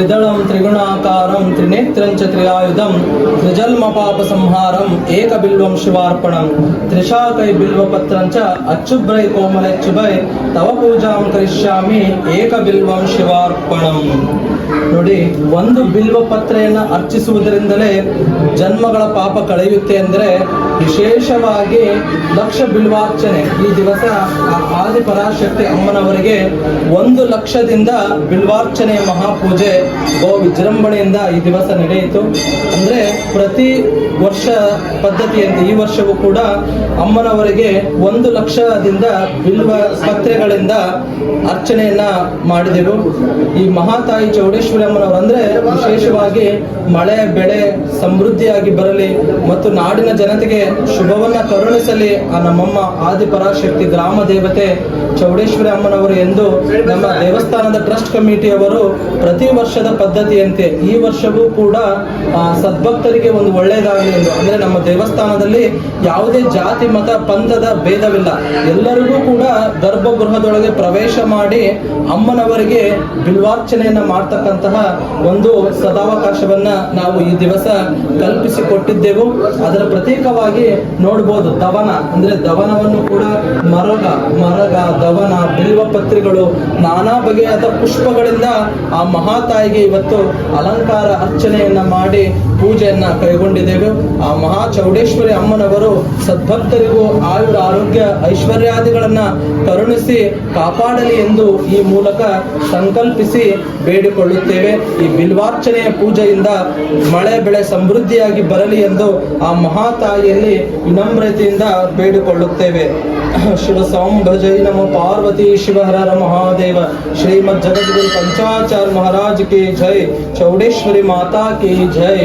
ದ್ವಿದಳಂ ತ್ರಿಗುಣಾಕಾರಂ ತ್ರಿನೇತ್ರಂ ಚ ತ್ರಿಯಾಯುಧಂ ತ್ರಿಜನ್ಮ ಪಾಪ ಸಂಹಾರಂ ಏಕ ಬಿಲ್ವಂ ಶಿವಾರ್ಪಣಂ ತ್ರಿಶಾಕೈ ಬಿಲ್ವಪತ್ರಂ ಚ ಅಚ್ಚುಬ್ರೈ ಕೋಮಲೆಚ್ಚುಬೈ ತವ ಪೂಜಾಂ ಕರಿಷ್ಯಾಮಿ ಏಕ ಬಿಲ್ವಂ ಶಿವಾರ್ಪಣಂ. ನೋಡಿ, ಒಂದು ಬಿಲ್ವ ಪತ್ರೆಯನ್ನು ಅರ್ಚಿಸುವುದರಿಂದಲೇ ಜನ್ಮಗಳ ಪಾಪ ಕಳೆಯುತ್ತೆ ಅಂದರೆ ವಿಶೇಷವಾಗಿ ಲಕ್ಷ ಬಿಲ್ವಾರ್ಚನೆ ಈ ದಿವಸ ಆದಿಪರಾಶಕ್ತಿ ಅಮ್ಮನವರಿಗೆ 1,00,000ದಿಂದ ಬಿಲ್ವಾರ್ಚನೆ ಮಹಾಪೂಜೆ ಬಹು ವಿಜೃಂಭಣೆಯಿಂದ ಈ ದಿವಸ ನಡೆಯಿತು. ಅಂದರೆ ಪ್ರತಿ ವರ್ಷ ಪದ್ಧತಿಯಂತೆ ಈ ವರ್ಷವೂ ಕೂಡ ಅಮ್ಮನವರಿಗೆ 1,00,000ದಿಂದ ಬಿಲ್ವ ಪತ್ರೆಗಳಿಂದ ಅರ್ಚನೆಯನ್ನ ಮಾಡಿದೆವು. ಈ ಮಹಾತಾಯಿ ಚೌಡೇಶ್ವರಿ ಅಮ್ಮನವರು ಅಂದ್ರೆ ವಿಶೇಷವಾಗಿ ಮಳೆ ಬೆಳೆ ಸಮೃದ್ಧಿಯಾಗಿ ಬರಲಿ ಮತ್ತು ನಾಡಿನ ಜನತೆಗೆ ಶುಭವನ್ನ ಕರುಣಿಸಲಿ ಆ ನಮ್ಮಮ್ಮ ಆದಿಪರಾಶಕ್ತಿ ಗ್ರಾಮ ದೇವತೆ ಚೌಡೇಶ್ವರಿ ಅಮ್ಮನವರು ಎಂದು ನಮ್ಮ ದೇವಸ್ಥಾನದ ಟ್ರಸ್ಟ್ ಕಮಿಟಿಯವರು ಪ್ರತಿ ವರ್ಷದ ಪದ್ಧತಿಯಂತೆ ಈ ವರ್ಷವೂ ಕೂಡ ಸದ್ಭಕ್ತರಿಗೆ ಒಂದು ಒಳ್ಳೆಯದಾಗಲಿ ಎಂದು, ಅಂದ್ರೆ ನಮ್ಮ ದೇವಸ್ಥಾನದಲ್ಲಿ ಯಾವುದೇ ಜಾತಿ ಮತ ಪಂಥದ ಭೇದವಿಲ್ಲ, ಎಲ್ಲರಿಗೂ ಕೂಡ ಗರ್ಭಗೃಹದೊಳಗೆ ಪ್ರವೇಶ ಮಾಡಿ ಅಮ್ಮನವರಿಗೆ ಬಿಲ್ವಾರ್ಚನೆಯನ್ನ ಮಾಡ್ತಕ್ಕಂತಹ ಒಂದು ಸದಾವಕಾಶವನ್ನ ನಾವು ಈ ದಿವಸ ಕಲ್ಪಿಸಿಕೊಟ್ಟಿದ್ದೆವು. ಅದರ ಪ್ರತೀಕವಾಗಿ ನೋಡ್ಬೋದು ದವನ, ಅಂದ್ರೆ ದವನವನ್ನು ಕೂಡ ಮರಗ ದವನ ಬಿಲ್ವ ಪತ್ರಿಗಳು ನಾನಾ ಬಗೆಯಾದ ಪುಷ್ಪಗಳಿಂದ ಆ ಮಹಾತಾಯಿಗೆ ಇವತ್ತು ಅಲಂಕಾರ ಅರ್ಚನೆಯನ್ನ ಮಾಡಿ ಪೂಜೆಯನ್ನ ಕೈಗೊಂಡಿದ್ದೇವೆ. ಆ ಮಹಾ ಚೌಡೇಶ್ವರಿ ಅಮ್ಮನವರು ಸದ್ಭಕ್ತರಿಗೂ ಆಯುರ ಆರೋಗ್ಯ ಐಶ್ವರ್ಯಾದಿಗಳನ್ನ ಕರುಣಿಸಿ ಕಾಪಾಡಲಿ ಎಂದು ಈ ಮೂಲಕ ಸಂಕಲ್ಪಿಸಿ ಬೇಡಿಕೊಳ್ಳುತ್ತೇವೆ. ಈ ಬಿಲ್ವಾರ್ಚನೆಯ ಪೂಜೆಯಿಂದ ಮಳೆ ಬೆಳೆ ಸಮೃದ್ಧಿಯಾಗಿ ಬರಲಿ ಎಂದು ಆ ಮಹಾತಾಯಿಯಲ್ಲಿ ವಿನಮ್ರತೆಯಿಂದ ಬೇಡಿಕೊಳ್ಳುತ್ತೇವೆ. ಶಿವ ಸಾಂಭಜೈ ನಮೋ ಪಾರ್ವತಿ ಶಿವ ಹರ ಮಹಾದೇವ. ಶ್ರೀಮದ್ ಜಗದ್ಗುರು पंचाचार्य महाराज की जय. चौडेश्वरी माता की जय.